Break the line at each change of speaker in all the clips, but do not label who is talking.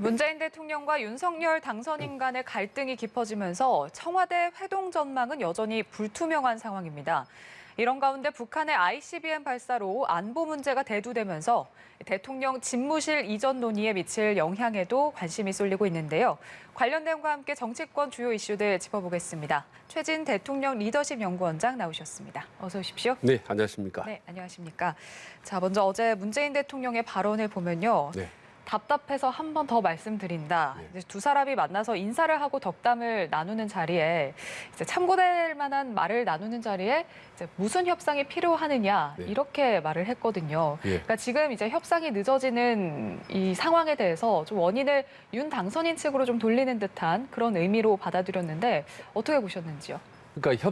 문재인 대통령과 윤석열 당선인 간의 갈등이 깊어지면서 청와대 회동 전망은 여전히 불투명한 상황입니다. 이런 가운데 북한의 ICBM 발사로 안보 문제가 대두되면서 대통령 집무실 이전 논의에 미칠 영향에도 관심이 쏠리고 있는데요. 관련 내용과 함께 정치권 주요 이슈들 짚어보겠습니다. 최진 대통령 리더십 연구원장 나오셨습니다. 어서 오십시오.
네, 안녕하십니까.
네, 안녕하십니까. 자, 먼저 어제 문재인 대통령의 발언을 보면요.
네.
답답해서 한 번 더 말씀드린다. 이제 두 사람이 만나서 인사를 하고 덕담을 나누는 자리에 이제 참고될 만한 말을 나누는 자리에 이제 무슨 협상이 필요하느냐 이렇게 말을 했거든요. 그러니까 지금 이제 협상이 늦어지는 이 상황에 대해서 좀 원인을 윤 당선인 측으로 좀 돌리는 듯한 그런 의미로 받아들였는데 어떻게 보셨는지요?
그러니까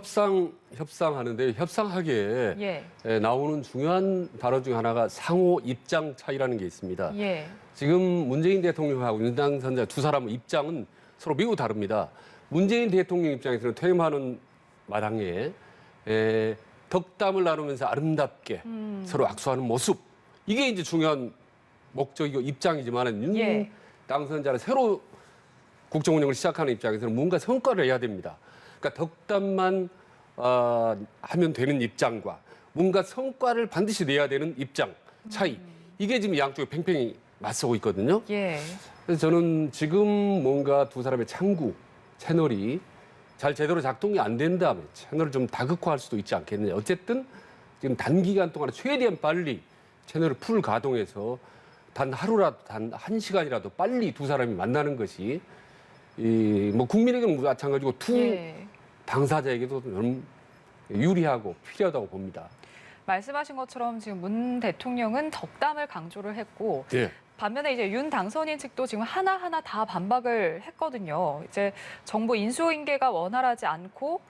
협상하는데 협상하기에 나오는 중요한 단어 중 하나가 상호 입장 차이라는 게 있습니다. 지금 문재인 대통령하고 윤 당선자 두 사람의 입장은 서로 매우 다릅니다. 문재인 대통령 입장에서는 퇴임하는 마당에 덕담을 나누면서 아름답게 서로 악수하는 모습, 이게 이제 중요한 목적이고 입장이지만 윤 당선자는 새로 국정 운영을 시작하는 입장에서는 뭔가 성과를 내야 됩니다. 그러니까 덕담만 하면 되는 입장과 뭔가 성과를 반드시 내야 되는 입장 차이, 이게 지금 양쪽에 팽팽히 맞서고 있거든요. 그래서 저는 지금 뭔가 두 사람의 창구 채널이 잘 제대로 작동이 안 된다면 채널을 좀 다극화할 수도 있지 않겠느냐. 어쨌든 지금 단기간 동안 최대한 빨리 채널을 풀 가동해서 단 하루라도, 단 한 시간이라도 빨리 두 사람이 만나는 것이 뭐 국민에게는 마찬가지고 두 당사자에게도 좀 유리하고 필요하다고 봅니다.
말씀하신 것처럼 지금 문 대통령은 덕담을 강조를 했고 반면에 이제 윤 당선인 측도 지금 하나하나 다 반박을 했거든요. 이제 정부 인수인계가 원활하지 않고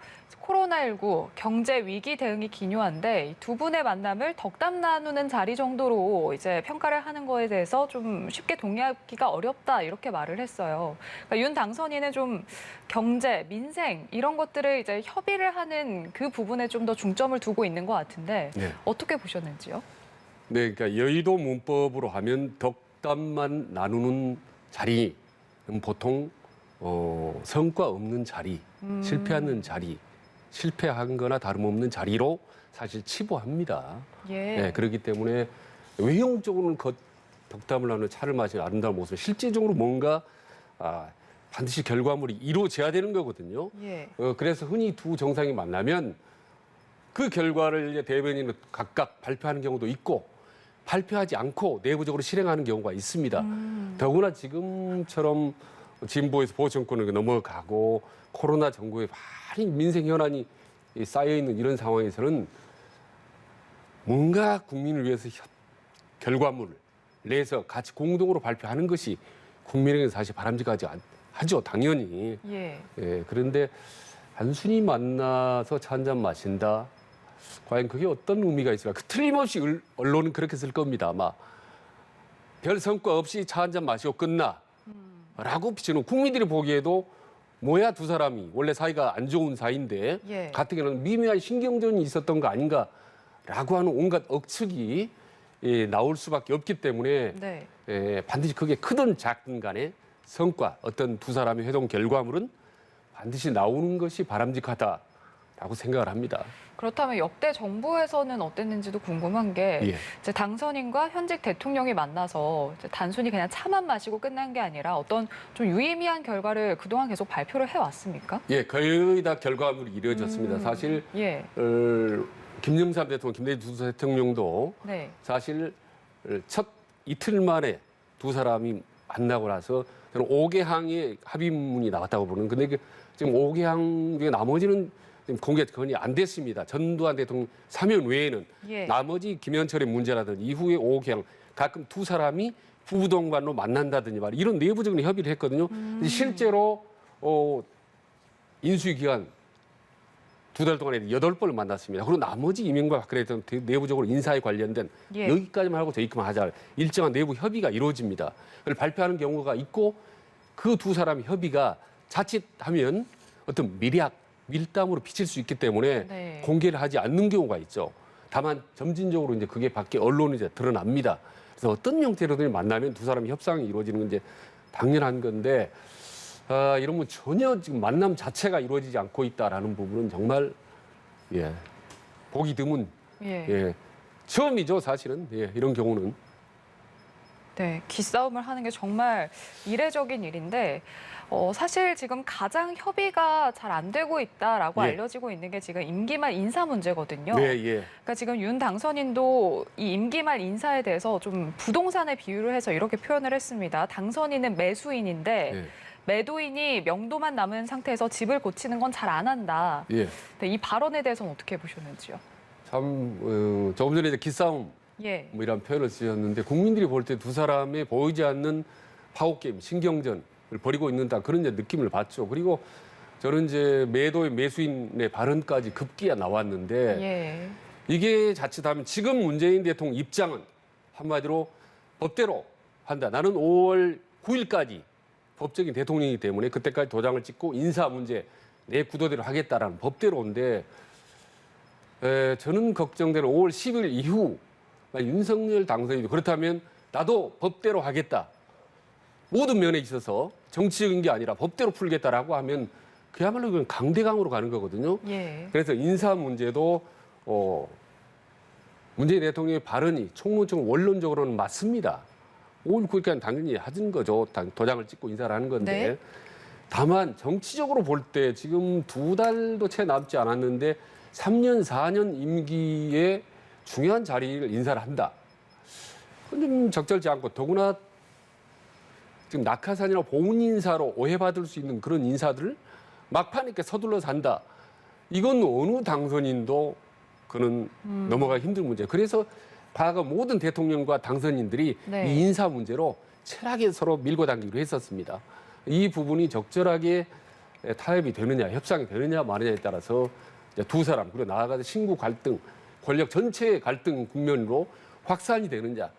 코로나19 경제 위기 대응이 기묘한데 이 두 분의 만남을 덕담 나누는 자리 정도로 이제 평가를 하는 거에 대해서 좀 쉽게 동의하기가 어렵다 이렇게 말을 했어요. 그러니까 윤 당선인은 좀 경제, 민생 이런 것들을 이제 협의를 하는 그 부분에 좀 더 중점을 두고 있는 것 같은데 어떻게 보셨는지요?
네, 그러니까 여의도 문법으로 하면 덕담만 나누는 자리는 보통 성과 없는 자리, 실패하는 자리, 실패한 거나 다름없는 자리로 사실 치부합니다. 그렇기 때문에 외형적으로는 덕담을 나누는 차를 마시는 아름다운 모습, 실제적으로 뭔가 반드시 결과물이 이루어져야 되는 거거든요. 그래서 흔히 두 정상이 만나면 그 결과를 이제 대변인은 각각 발표하는 경우도 있고 발표하지 않고 내부적으로 실행하는 경우가 있습니다. 더구나 지금처럼 진보에서 보수 정권을 넘어가고 코로나 전국에 많이 민생 현안이 쌓여있는 이런 상황에서는 뭔가 국민을 위해서 결과물을 내서 같이 공동으로 발표하는 것이 국민에게는 사실 바람직하지 하죠, 당연히. 그런데 단순히 만나서 차 한잔 마신다. 과연 그게 어떤 의미가 있을까? 틀림없이 언론은 그렇게 쓸 겁니다. 아마 별 성과 없이 차 한잔 마시고 끝나. 라고 비치는 국민들이 보기에도 뭐야 두 사람이 원래 사이가 안 좋은 사이인데 가뜩이나 미묘한 신경전이 있었던 거 아닌가라고 하는 온갖 억측이 나올 수밖에 없기 때문에 반드시 그게 크든 작든 간에 성과, 어떤 두 사람의 회동 결과물은 반드시 나오는 것이 바람직하다라고 생각을 합니다.
그렇다면 역대 정부에서는 어땠는지도 궁금한 게 이제 당선인과 현직 대통령이 만나서 이제 단순히 그냥 차만 마시고 끝난 게 아니라 어떤 좀 유의미한 결과를 그동안 계속 발표를 해왔습니까?
거의 다 결과물이 이루어졌습니다. 사실 김영삼 대통령, 김대중 두 대통령도 사실 첫 이틀 만에 두 사람이 만나고 나서 저는 5개항의 합의문이 나왔다고 보는. 근데 지금 5개항 중에 나머지는 지금 공개 건이 안 됐습니다. 전두환 대통령 사면 외에는 나머지 김현철의 문제라든지 이후에 5개항 가끔 두 사람이 부부동반으로 만난다든지 말이야. 이런 내부적인 협의를 했거든요. 실제로 인수위 기간 2달 동안에 8번을 만났습니다. 그리고 나머지 이명박 박근혜 대통령 내부적으로 인사에 관련된 여기까지만 하고 더 있기만 하자. 일정한 내부 협의가 이루어집니다. 그걸 발표하는 경우가 있고 그 두 사람의 협의가 자칫하면 어떤 밀담으로 비칠 수 있기 때문에 공개를 하지 않는 경우가 있죠. 다만 점진적으로 이제 그게 밖에 언론에 이제 드러납니다. 그래서 어떤 형태로든 만나면 두 사람이 협상이 이루어지는 건 이제 당연한 건데 이러면 전혀 지금 만남 자체가 이루어지지 않고 있다라는 부분은 정말 보기 드문 처음이죠, 사실은. 이런 경우는.
네, 기싸움을 하는 게 정말 이례적인 일인데 사실 지금 가장 협의가 잘 안 되고 있다라고 알려지고 있는 게 지금 임기 말 인사 문제거든요. 그러니까 지금 윤 당선인도 이 임기 말 인사에 대해서 좀 부동산에 비유를 해서 이렇게 표현을 했습니다. 당선인은 매수인인데 매도인이 명도만 남은 상태에서 집을 고치는 건 잘 안 한다. 네, 이 발언에 대해서는 어떻게 보셨는지요?
참 조금 전에 이제 기싸움 뭐 이런 표현을 쓰셨는데 국민들이 볼 때 두 사람의 보이지 않는 파워게임, 신경전을 벌이고 있는다 그런 이제 느낌을 받죠. 그리고 저는 이제 매도의 매수인의 발언까지 급기야 나왔는데 이게 자칫하면 지금 문재인 대통령 입장은 한마디로 법대로 한다. 나는 5월 9일까지 법적인 대통령이기 때문에 그때까지 도장을 찍고 인사 문제 내 구도대로 하겠다라는 법대로인데 저는 걱정되는 5월 10일 이후 윤석열 당선인도 그렇다면 나도 법대로 하겠다. 모든 면에 있어서 정치적인 게 아니라 법대로 풀겠다라고 하면 그야말로 그건 강대강으로 가는 거거든요. 그래서 인사 문제도 문재인 대통령의 발언이 총론적으로 원론적으로는 맞습니다. 5월 9일까지는 당연히 하는 거죠. 도장을 찍고 인사를 하는 건데. 다만 정치적으로 볼 때 지금 2달도 채 남지 않았는데 3년, 4년 임기에 중요한 자리를 인사를 한다. 그건 좀 적절치 않고 더구나 지금 낙하산이나 보훈 인사로 오해받을 수 있는 그런 인사들을 막판 이렇게 서둘러서 한다. 이건 어느 당선인도 그는 넘어가기 힘든 문제. 그래서 과거 모든 대통령과 당선인들이 이 인사 문제로 철학에 서로 밀고 당기기로 했었습니다. 이 부분이 적절하게 타협이 되느냐, 협상이 되느냐 마느냐에 따라서 두 사람, 그리고 나아가서 신구 갈등, 권력 전체의 갈등 국면으로 확산이 되느냐,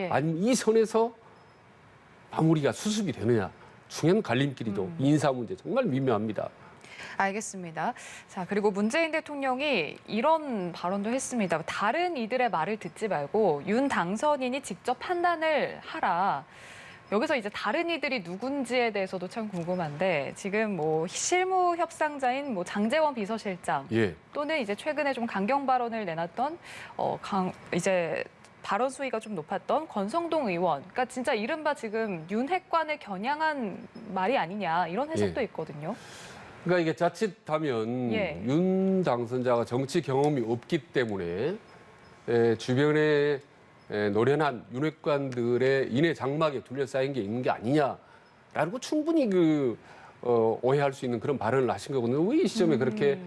아니면 이 선에서 마무리가 수습이 되느냐, 중요한 갈림길이죠. 인사 문제 정말 미묘합니다.
알겠습니다. 자, 그리고 문재인 대통령이 이런 발언도 했습니다. 다른 이들의 말을 듣지 말고 윤 당선인이 직접 판단을 하라. 여기서 이제 다른 이들이 누군지에 대해서도 참 궁금한데 지금 뭐 실무 협상자인 뭐 장제원 비서실장 또는 이제 최근에 좀 강경 발언을 내놨던 이제 발언 수위가 좀 높았던 권성동 의원. 그러니까 진짜 이른바 지금 윤 핵관을 겨냥한 말이 아니냐 이런 해석도 있거든요.
그러니까 이게 자칫하면 윤 당선자가 정치 경험이 없기 때문에 주변에 노련한 윤핵관들의 인해 장막에 둘러싸인 게 있는 게 아니냐라는 거 충분히 오해할 수 있는 그런 발언을 하신 거거든요. 왜 이 시점에 그렇게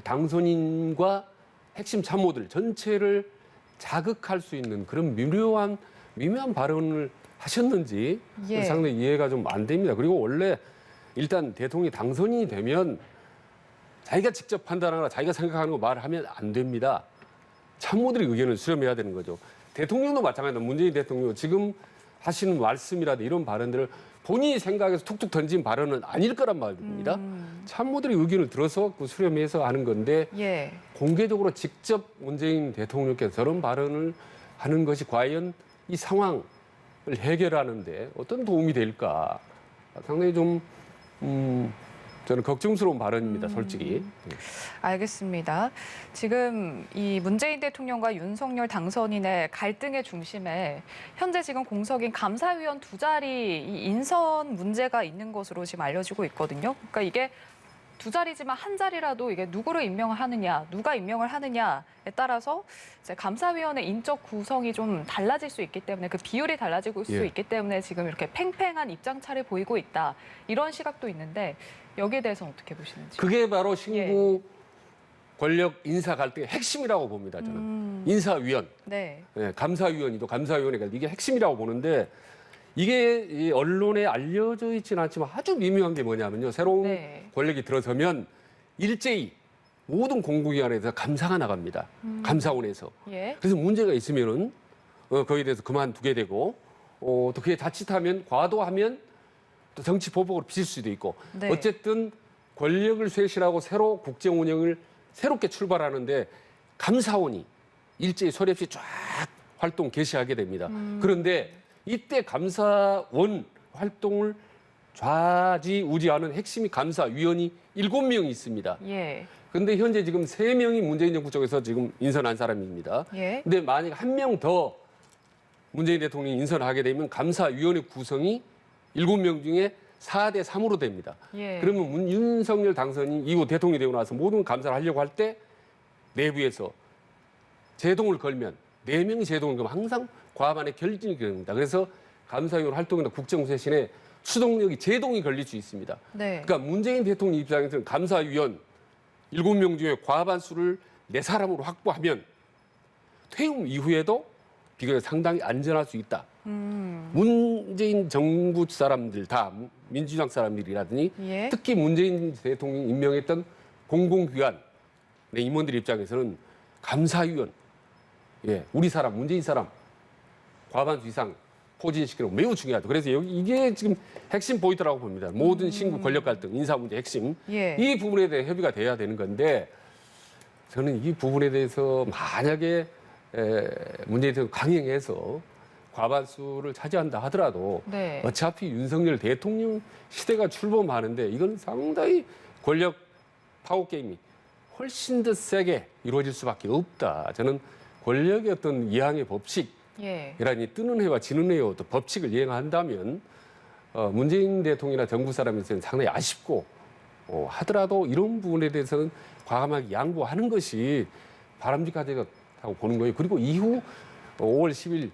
당선인과 핵심 참모들 전체를 자극할 수 있는 그런 미묘한 발언을 하셨는지 상당히 이해가 좀 안 됩니다. 그리고 원래 일단 대통령이 당선인이 되면 자기가 직접 판단하거나 자기가 생각하는 거 말하면 안 됩니다. 참모들의 의견을 수렴해야 되는 거죠. 대통령도 마찬가지입니다. 문재인 대통령 지금 하시는 말씀이라든지 이런 발언들을 본인이 생각해서 툭툭 던진 발언은 아닐 거란 말입니다. 참모들의 의견을 들어서 그 수렴해서 하는 건데 공개적으로 직접 문재인 대통령께서 저런 발언을 하는 것이 과연 이 상황을 해결하는데 어떤 도움이 될까 상당히 좀 저는 걱정스러운 발언입니다, 솔직히.
알겠습니다. 지금 이 문재인 대통령과 윤석열 당선인의 갈등의 중심에 현재 지금 공석인 감사위원 2자리 이 인선 문제가 있는 것으로 지금 알려지고 있거든요. 그러니까 이게 2자리지만 한 자리라도 이게 누구를 임명을 하느냐, 누가 임명을 하느냐에 따라서 이제 감사위원회 인적 구성이 좀 달라질 수 있기 때문에 그 비율이 달라지고 수 있기 때문에 지금 이렇게 팽팽한 입장차를 보이고 있다. 이런 시각도 있는데 여기에 대해서는 어떻게 보시는지?
그게 바로 신구 권력 인사 갈등의 핵심이라고 봅니다, 저는. 인사위원, 감사위원이도 감사위원회가 이게 핵심이라고 보는데 이게 언론에 알려져 있지는 않지만 아주 미묘한 게 뭐냐면요. 새로운 권력이 들어서면 일제히 모든 공공기관에서 감사가 나갑니다. 감사원에서. 그래서 문제가 있으면은 거기에 대해서 그만두게 되고 또 그게 자칫하면 과도하면 또 정치 보복으로 비칠 수도 있고 어쨌든 권력을 쇄신하고 새로 국정 운영을 새롭게 출발하는데 감사원이 일제히 소리 없이 쫙 활동 개시하게 됩니다. 그런데 이때 감사원 활동을 좌지우지하는 핵심이 감사위원이 7명이 있습니다.
예.
근데 현재 지금 3명이 문재인 정부 쪽에서 지금 인선한 사람입니다.
예.
근데 만약 한 명 더 문재인 대통령이 인선하게 되면 감사위원회 구성이 7명 중에 4대 3으로 됩니다.
예.
그러면 윤석열 당선인이 이후 대통령이 되고 나서 모든 감사를 하려고 할 때 내부에서 제동을 걸면 4명이 제동을 걸면 항상 과반의 결진이 됩니다. 그래서 감사위원 활동이나 국정쇄신에 추동력이 제동이 걸릴 수 있습니다.
네.
그러니까 문재인 대통령 입장에서는 감사위원 7명 중에 과반수를 4사람으로 확보하면 퇴임 이후에도 비교적 상당히 안전할 수 있다. 문재인 정부 사람들 다 민주당 사람들이라더니
예.
특히 문재인 대통령이 임명했던 공공기관 임원들 입장에서는 감사위원, 우리 사람, 문재인 사람 과반수 이상 포진시키는 거 매우 중요하다. 그래서 이게 지금 핵심 포인트라고 봅니다. 모든 신구 권력 갈등, 인사 문제 핵심.
예.
이 부분에 대해 협의가 돼야 되는 건데 저는 이 부분에 대해서 만약에 문재인 대통령이 강행해서 과반수를 차지한다 하더라도
네.
어차피 윤석열 대통령 시대가 출범하는데 이건 상당히 권력 파워 게임이 훨씬 더 세게 이루어질 수밖에 없다. 저는 권력의 어떤 이항의 법칙, 이라니 뜨는 해와 지는 해의 어떤 법칙을 이행한다면 문재인 대통령이나 정부 사람에서는 상당히 아쉽고 하더라도 이런 부분에 대해서는 과감하게 양보하는 것이 바람직하다고 보는 거예요. 그리고 이후 5월 10일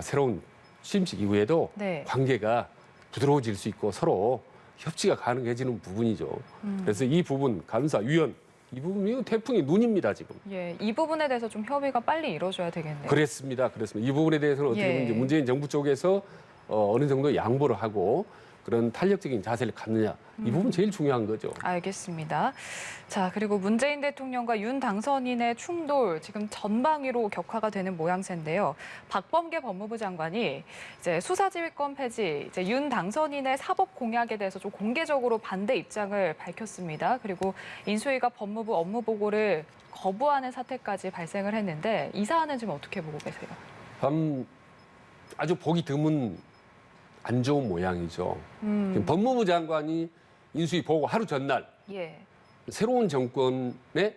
새로운 취임식 이후에도
네.
관계가 부드러워질 수 있고 서로 협치가 가능해지는 부분이죠. 그래서 이 부분 감사위원 이 부분이 태풍의 눈입니다, 지금.
예, 이 부분에 대해서 좀 협의가 빨리 이루어져야 되겠네요.
그렇습니다. 이 부분에 대해서는 어떻게 보면 이제 문재인 정부 쪽에서 어느 정도 양보를 하고 그런 탄력적인 자세를 갖느냐. 이 부분 제일 중요한 거죠.
알겠습니다. 자, 그리고 문재인 대통령과 윤 당선인의 충돌 지금 전방위로 격화가 되는 모양새인데요. 박범계 법무부 장관이 이제 수사지휘권 폐지, 이제 윤 당선인의 사법 공약에 대해서 좀 공개적으로 반대 입장을 밝혔습니다. 그리고 인수위가 법무부 업무 보고를 거부하는 사태까지 발생을 했는데 이 사안은 지금 어떻게 보고 계세요?
아주 보기 드문 안 좋은 모양이죠. 법무부 장관이 인수위 보고 하루 전날 새로운 정권의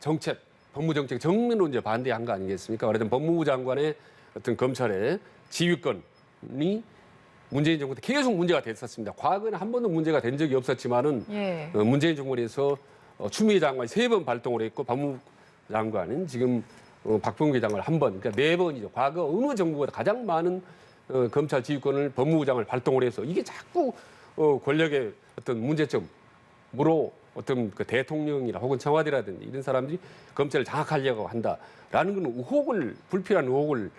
정책, 법무 정책 정면으로 이제 반대한 거 아니겠습니까? 말하자면 법무부 장관의 어떤 검찰의 지휘권이 문재인 정부 때 계속 문제가 됐었습니다. 과거에는 한 번도 문제가 된 적이 없었지만은 문재인 정권에서 추미애 장관이 3번 발동을 했고 법무부 장관은 지금 박범계 장관 1번, 그러니까 4번이죠. 과거 어느 정부보다 가장 많은 검찰 지휘권을 법무부장을 발동을 해서 이게 자꾸 권력의 어떤 문제점으로 어떤 그 대통령이나 혹은 청와대라든지 이런 사람들이 검찰을 장악하려고 한다라는 건 불필요한 의혹을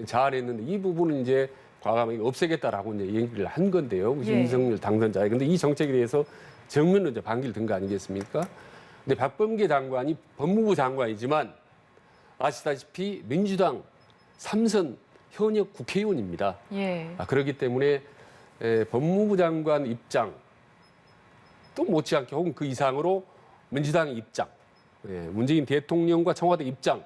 자아냈는데 이 부분은 이제 과감하게 없애겠다라고 이제 얘기를 한 건데요. 윤석열 당선자에. 근데 이 정책에 대해서 정면으로 이제 반기를 든 거 아니겠습니까? 근데 박범계 장관이 법무부 장관이지만 아시다시피 민주당 3선 현역 국회의원입니다. 그렇기 때문에 법무부 장관 입장 또 못지않게 혹은 그 이상으로 민주당의 입장, 문재인 대통령과 청와대 입장을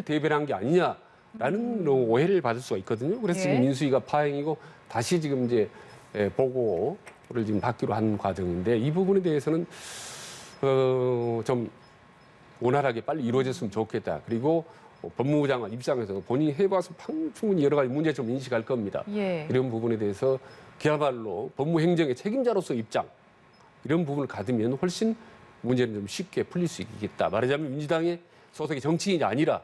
대변한 게 아니냐라는 오해를 받을 수가 있거든요. 그래서 지금 인수위가 파행이고 다시 지금 이제 보고를 지금 받기로 한 과정인데 이 부분에 대해서는 좀 원활하게 빨리 이루어졌으면 좋겠다. 그리고 법무부 장관 입장에서 본인이 해봐서 충분히 여러 가지 문제점 인식할 겁니다. 이런 부분에 대해서 그야말로 법무행정의 책임자로서 입장 이런 부분을 가지면 훨씬 문제는 좀 쉽게 풀릴 수 있겠다. 말하자면 민주당의 소속의 정치인이 아니라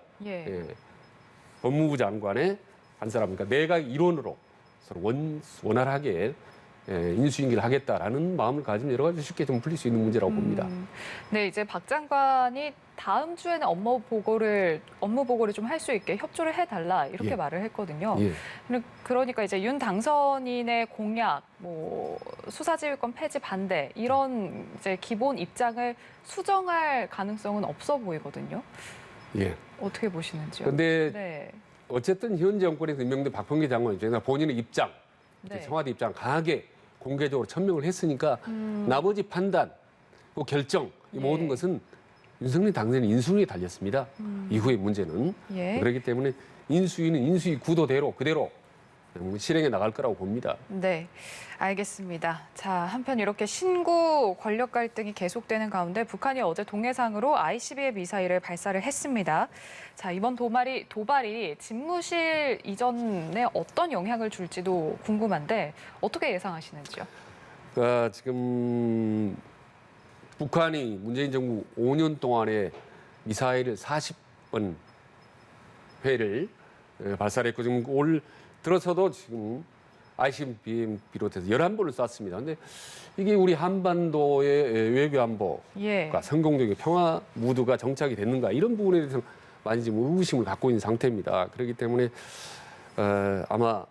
법무부 장관의 한 사람, 그러니까 내각 일원으로 서로 원활하게 인수인계를 하겠다라는 마음을 가지면 여러 가지 쉽게 좀 풀릴 수 있는 문제라고 봅니다.
네, 이제 박 장관이 다음 주에는 업무 보고를 좀 할 수 있게 협조를 해달라 이렇게 말을 했거든요. 그러니까 이제 윤 당선인의 공약, 뭐 수사지휘권 폐지 반대 이런 이제 기본 입장을 수정할 가능성은 없어 보이거든요. 어떻게 보시는지요?
그런데 어쨌든 현 정권에서 임명된 박범계 장관 입장에서 본인의 입장, 청와대 입장 강하게 공개적으로 천명을 했으니까 나머지 판단, 그 결정 이 모든 것은 윤석열 당선인 인수위에 달렸습니다. 이후의 문제는. 그렇기 때문에 인수위는 인수위 구도대로 그대로 실행해 나갈 거라고 봅니다.
네, 알겠습니다. 자, 한편 이렇게 신구 권력 갈등이 계속되는 가운데 북한이 어제 동해상으로 ICBM 미사일을 발사를 했습니다. 자, 이번 도발이 집무실 이전에 어떤 영향을 줄지도 궁금한데 어떻게 예상하시는지요?
그러니까 지금 북한이 문재인 정부 5년 동안에 미사일을 40번 회를 발사했고 지금 올 들어서도 지금 ICBM 비롯해서 11번을 쐈습니다. 근데 이게 우리 한반도의 외교 안보가 성공적인 평화 무드가 정착이 됐는가 이런 부분에 대해서 많이 지금 의구심을 갖고 있는 상태입니다. 그렇기 때문에 아마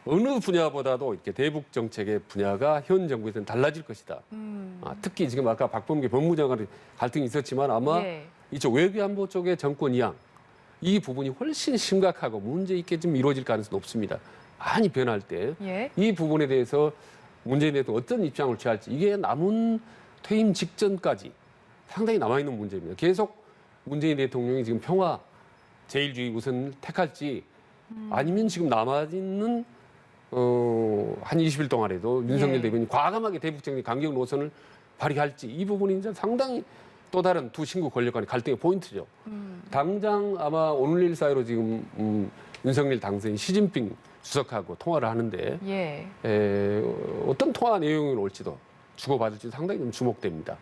어느 분야보다도 이렇게 대북 정책의 분야가 현 정부에서는 달라질 것이다. 특히 지금 아까 박범계 법무장관의 갈등이 있었지만 아마 이쪽 외교 안보 쪽의 정권 이양 이 부분이 훨씬 심각하고 문제 있게 좀 이루어질 가능성이 높습니다. 많이 변할 때 이 부분에 대해서 문재인 대통령 어떤 입장을 취할지 이게 남은 퇴임 직전까지 상당히 남아있는 문제입니다. 계속 문재인 대통령이 지금 평화 제일주의 우선 택할지 아니면 지금 남아있는 한 20일 동안에도 윤석열 대변인이 과감하게 대북 정책 강경 노선을 발휘할지 이 부분이 이제 상당히 또 다른 두 신구 권력 간의 갈등의 포인트죠. 당장 아마 오늘 일 사이로 지금 윤석열 당선인 시진핑 주석하고 통화를 하는데 어떤 통화 내용이 올지도 주고받을지 상당히 좀 주목됩니다.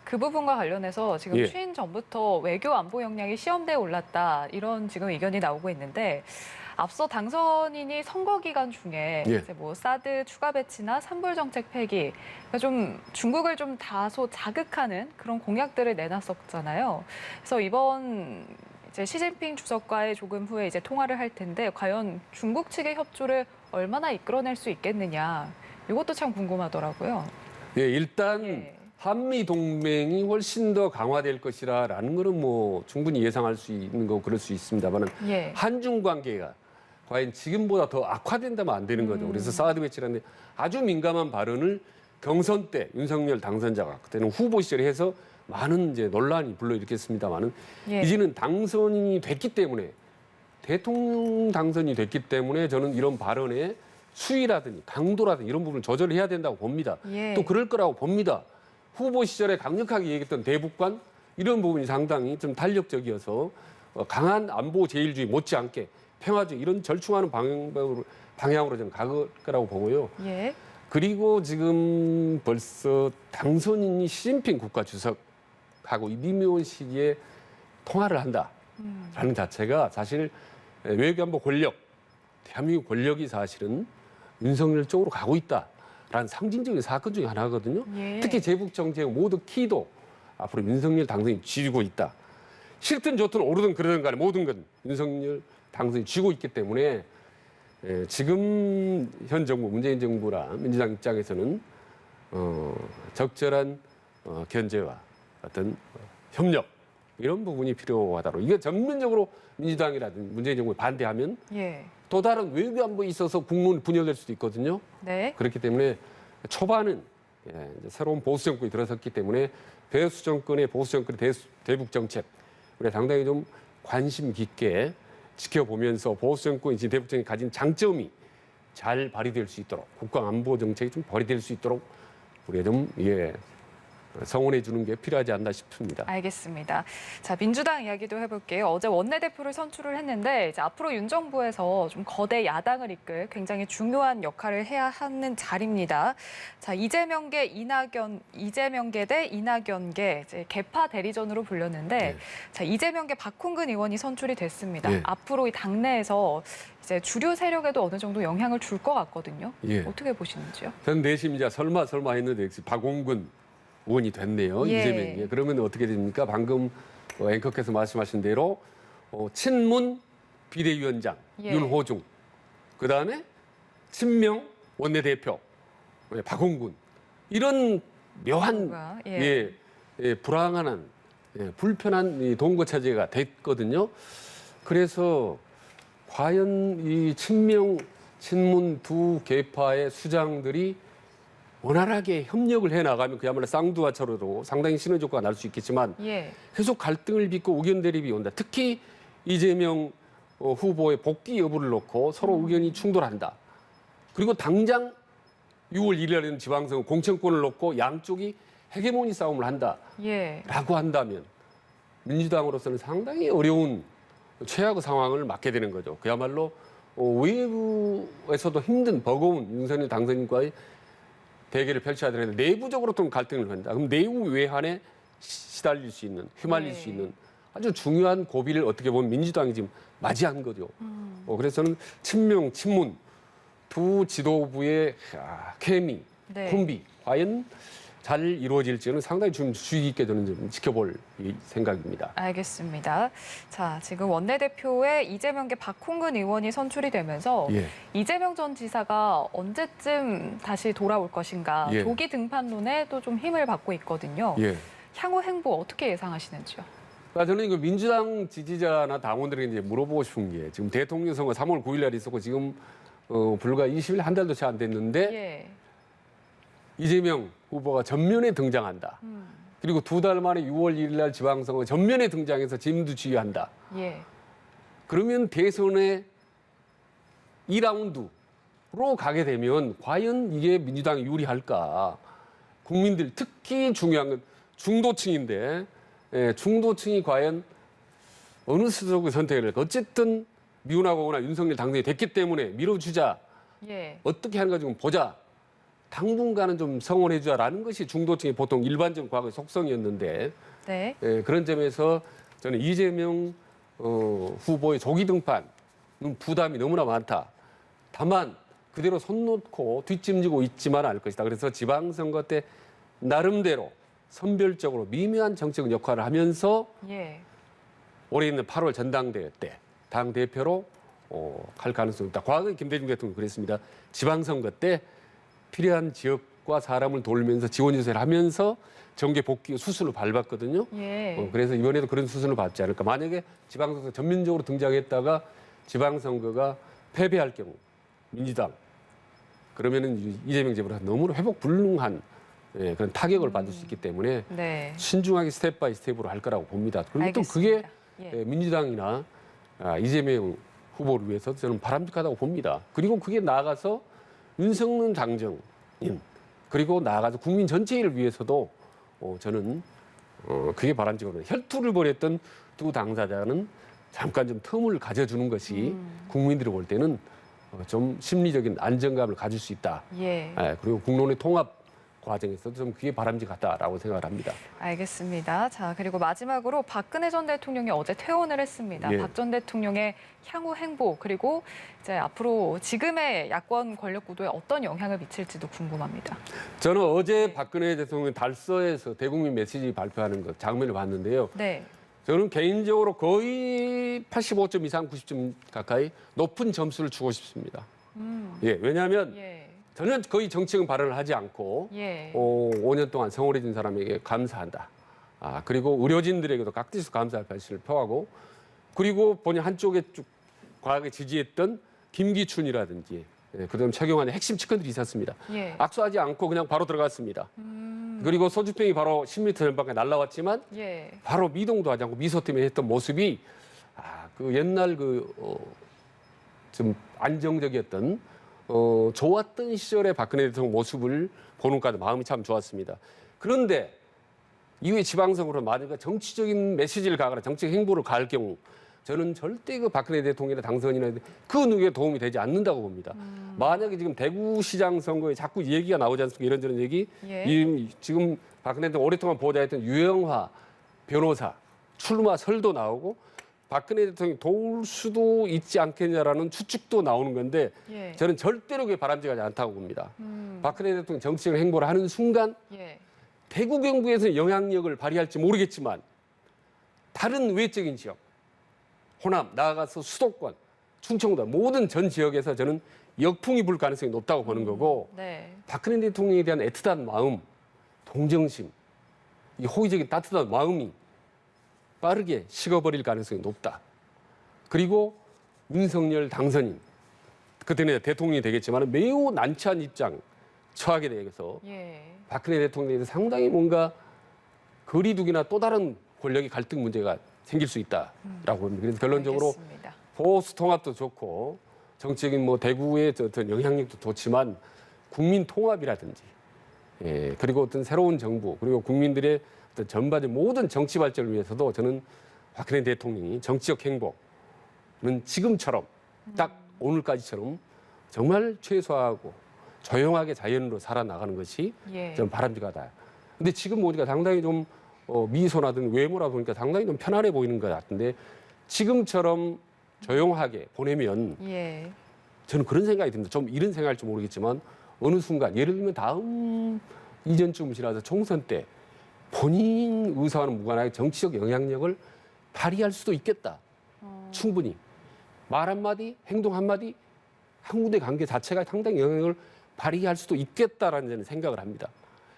그 부분과 관련해서 지금 취임 전부터 외교 안보 역량이 시험대에 올랐다 이런 지금 의견이 나오고 있는데 앞서 당선인이 선거 기간 중에 이제 뭐 사드 추가 배치나 산불 정책 폐기, 그러니까 좀 중국을 좀 다소 자극하는 그런 공약들을 내놨었잖아요. 그래서 이번 이제 시진핑 주석과의 조금 후에 이제 통화를 할 텐데 과연 중국 측의 협조를 얼마나 이끌어낼 수 있겠느냐, 이것도 참 궁금하더라고요.
일단 한미 동맹이 훨씬 더 강화될 것이라는 거는 뭐 충분히 예상할 수 있는 거고 그럴 수 있습니다만 한중 관계가 과연 지금보다 더 악화된다면 안 되는 거죠. 그래서 사드 배치라는 아주 민감한 발언을 경선 때 윤석열 당선자가 그때는 후보 시절에 해서 많은 이제 논란이 불러일으켰습니다만은 이제는 당선인이 됐기 때문에 대통령 당선이 됐기 때문에 저는 이런 발언의 수위라든지 강도라든지 이런 부분을 조절해야 된다고 봅니다. 또 그럴 거라고 봅니다. 후보 시절에 강력하게 얘기했던 대북관 이런 부분이 상당히 좀 탄력적이어서 강한 안보 제일주의 못지않게 평화주의 이런 절충하는 방향으로 저는 갈 거라고 보고요. 그리고 지금 벌써 당선인이 시진핑 국가주석하고 이 미묘한 시기에 통화를 한다라는 자체가 사실 외교안보 권력, 대한민국 권력이 사실은 윤석열 쪽으로 가고 있다라는 상징적인 사건 중에 하나거든요. 특히 대북 정책 모두 키도 앞으로 윤석열 당선인이 쥐고 있다. 싫든 좋든 오르든 그러든 간에 모든 건 윤석열 당선인이 쥐고 있기 때문에 지금 현 정부 문재인 정부나 민주당 입장에서는 적절한 견제와 어떤 협력 이런 부분이 필요하다고. 이게 전면적으로 민주당이라든지 문재인 정부에 반대하면 또 다른 외교 안보에 있어서 국론이 분열될 수도 있거든요. 그렇기 때문에 초반은 이제 새로운 보수 정권이 들어섰기 때문에 배수 정권의 보수 정권의 대북 정책 우리가 상당히 좀 관심 깊게 지켜보면서 보수 정권이 지금 대북 정책이 가진 장점이 잘 발휘될 수 있도록 국가 안보 정책이 좀 발휘될 수 있도록 우리가 좀 성원해 주는 게 필요하지 않나 싶습니다.
알겠습니다. 자, 민주당 이야기도 해볼게요. 어제 원내대표를 선출을 했는데 이제 앞으로 윤 정부에서 좀 거대 야당을 이끌 굉장히 중요한 역할을 해야 하는 자리입니다. 자, 이재명계 대 이낙연계 이제 개파 대리전으로 불렸는데 자, 이재명계 박홍근 의원이 선출이 됐습니다. 앞으로 이 당내에서 이제 주류 세력에도 어느 정도 영향을 줄 것 같거든요. 어떻게 보시는지요?
전 내심이자 설마 했는데 박홍근 의원이 됐네요. 이재명이. 그러면 어떻게 됩니까? 방금 앵커께서 말씀하신 대로 친문 비대위원장 윤호중, 그다음에 친명 원내대표 박홍근 이런 묘한 불황한 불편한 동거 체제가 됐거든요. 그래서 과연 이 친명 친문 두 계파의 수장들이 원활하게 협력을 해나가면 그야말로 쌍두와처로도 상당히 시너지 효과가 날 수 있겠지만 계속 갈등을 빚고 의견 대립이 온다. 특히 이재명 후보의 복귀 여부를 놓고 서로 의견이 충돌한다. 그리고 당장 6월 1일에는 지방선거 공천권을 놓고 양쪽이 헤게모니 싸움을 한다라고
예.
한다면 민주당으로서는 상당히 어려운 최악의 상황을 맞게 되는 거죠. 그야말로 외부에서도 힘든 버거운 윤석열 당선인과의 대결을 펼쳐야 되는데 내부적으로 좀 갈등을 한다. 그럼 내부 외환에 시달릴 수 있는, 휘말릴 수 있는 아주 중요한 고비를 어떻게 보면 민주당이 지금 맞이한 거죠. 그래서 저는 친명, 친문 두 지도부의 케미, 콤비 과연 잘 이루어질지는 상당히 좀 주의 깊게 저는 좀 지켜볼 생각입니다.
알겠습니다. 자, 지금 원내대표에 이재명계 박홍근 의원이 선출이 되면서 이재명 전 지사가 언제쯤 다시 돌아올 것인가 조기 등판론에 또 좀 힘을 받고 있거든요. 향후 행보 어떻게 예상하시는지요?
그러니까 저는 이거 민주당 지지자나 당원들에게 이제 물어보고 싶은 게 지금 대통령 선거 3월 9일 날 있었고 지금 불과 20일 한 달도 채 안 됐는데 이재명 후보가 전면에 등장한다. 그리고 2달 만에 6월 1일 날 지방선거 전면에 등장해서 진두지휘한다. 그러면 대선에 2라운드로 가게 되면 과연 이게 민주당이 유리할까? 국민들 특히 중요한 건 중도층인데 중도층이 과연 어느 수적의 선택을 할까? 어쨌든 미운하거나 윤석열 당선이 됐기 때문에 밀어주자. 어떻게 하는가 좀 보자. 당분간은 좀 성원해주자라는 것이 중도층의 보통 일반적 과거의 속성이었는데 그런 점에서 저는 이재명 후보의 조기 등판 부담이 너무나 많다. 다만 그대로 손 놓고 뒷짐지고 있지만 않을 것이다. 그래서 지방선거 때 나름대로 선별적으로 미묘한 정책 역할을 하면서 올해 있는 8월 전당대회 때 당대표로 갈 가능성이 있다. 과거에 김대중 대통령이 그랬습니다. 지방선거 때 필요한 지역과 사람을 돌면서 지원 유세를 하면서 정계 복귀 수순을 밟았거든요. 그래서 이번에도 그런 수순을 밟지 않을까. 만약에 지방선거 전면적으로 등장했다가 지방선거가 패배할 경우 민주당 그러면은 이재명 지사가 너무 회복 불능한 그런 타격을 받을 수 있기 때문에 신중하게 스텝 바이 스텝으로 할 거라고 봅니다. 그리고
알겠습니다.
또 그게 민주당이나 이재명 후보를 위해서 저는 바람직하다고 봅니다. 그리고 그게 나아가서 윤석열 당정인 그리고 나아가서 국민 전체를 위해서도 저는 그게 바람직합니다. 혈투를 벌였던 두 당사자는 잠깐 좀 텀을 가져주는 것이 국민들이 볼 때는 좀 심리적인 안정감을 가질 수 있다. 그리고 국론의 통합 과정에서도 좀 그게 바람직하다라고 생각을 합니다.
알겠습니다. 자, 그리고 마지막으로 박근혜 전 대통령이 어제 퇴원을 했습니다. 박 전 대통령의 향후 행보 그리고 이제 앞으로 지금의 야권 권력 구도에 어떤 영향을 미칠지도 궁금합니다.
저는 어제 박근혜 대통령 달서에서 대국민 메시지 발표하는 것 장면을 봤는데요. 저는 개인적으로 거의 85점 이상 90점 가까이 높은 점수를 주고 싶습니다. 왜냐하면 저는 거의 정치적 발언을 하지 않고 5년 동안 생활해진 사람에게 감사한다. 그리고 의료진들에게도 각지에서 감사할 발신을 표하고 그리고 본인 한쪽에 쭉 과거에 지지했던 김기춘이라든지 그다음 최경환의 핵심 측근들이 있었습니다. 악수하지 않고 그냥 바로 들어갔습니다. 그리고 소주병이 바로 10m 전방에 날라왔지만 바로 미동도 하지 않고 미소 때문에 했던 모습이 그 옛날 좀 안정적이었던 좋았던 시절의 박근혜 대통령 모습을 보는까지 마음이 참 좋았습니다. 그런데 이후에 지방선거로 만약에 정치적인 메시지를 가거나 정치적 행보를 가할 경우 저는 절대 그 박근혜 대통령의 당선이나 그 누구에 도움이 되지 않는다고 봅니다. 만약에 지금 대구시장 선거에 자꾸 얘기가 나오지 않습니까? 이런저런 얘기. 지금 박근혜 대통령 오랫동안 보좌했던 유영하 변호사 출마 설도 나오고 박근혜 대통령이 도울 수도 있지 않겠냐라는 추측도 나오는 건데 저는 절대로 그게 바람직하지 않다고 봅니다. 박근혜 대통령 정치적 행보를 하는 순간 대구 경북에서는 영향력을 발휘할지 모르겠지만 다른 외적인 지역, 호남, 나아가서 수도권, 충청도 모든 전 지역에서 저는 역풍이 불 가능성이 높다고 보는 거고 박근혜 대통령에 대한 애틋한 마음, 동정심, 이 호의적인 따뜻한 마음이 빠르게 식어버릴 가능성이 높다. 그리고 윤석열 당선인, 그때는 대통령이 되겠지만 매우 난처한 입장 처하게 되어서 박근혜 대통령에 대해서 상당히 뭔가 거리두기나 또 다른 권력의 갈등 문제가 생길 수 있다라고 봅니다. 그래서 결론적으로
알겠습니다.
보수 통합도 좋고 정치적인 뭐 대구의 어떤 영향력도 좋지만 국민 통합이라든지 그리고 어떤 새로운 정부 그리고 국민들의 어떤 전반적인 모든 정치 발전을 위해서도 저는 박근혜 대통령이 정치적 행보는 지금처럼 딱 오늘까지처럼 정말 최소화하고 조용하게 자연으로 살아나가는 것이 좀 바람직하다. 근데 지금 보니까 상당히 좀 미소라든 외모라 보니까 상당히 좀 편안해 보이는 것 같은데 지금처럼 조용하게 보내면 저는 그런 생각이 듭니다. 좀 이런 생각일지 모르겠지만 어느 순간 예를 들면 다음 이전쯤 지나서 총선 때 본인 의사와는 무관하게 정치적 영향력을 발휘할 수도 있겠다. 충분히. 말 한마디, 행동 한마디, 한국의 관계 자체가 상당히 영향력을 발휘할 수도 있겠다라는 저는 생각을 합니다.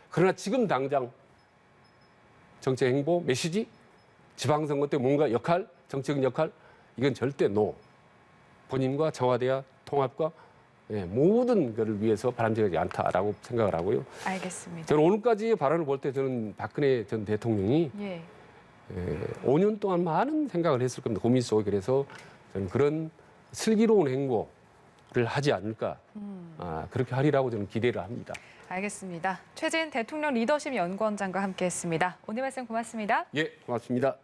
그러나 지금 당장 정책 행보, 메시지, 지방선거 때 뭔가 역할, 정치적인 역할, 이건 절대 노. 본인과 청와대와 통합과 모든 것을 위해서 바람직하지 않다라고 생각을 하고요.
알겠습니다.
저는 오늘까지의 발언을 볼 때 저는 박근혜 전 대통령이 5년 동안 많은 생각을 했을 겁니다. 고민 속에. 그래서 저는 그런 슬기로운 행보를 하지 않을까. 그렇게 하리라고 저는 기대를 합니다.
알겠습니다. 최재인 대통령 리더십 연구원장과 함께했습니다. 오늘 말씀 고맙습니다.
예, 고맙습니다.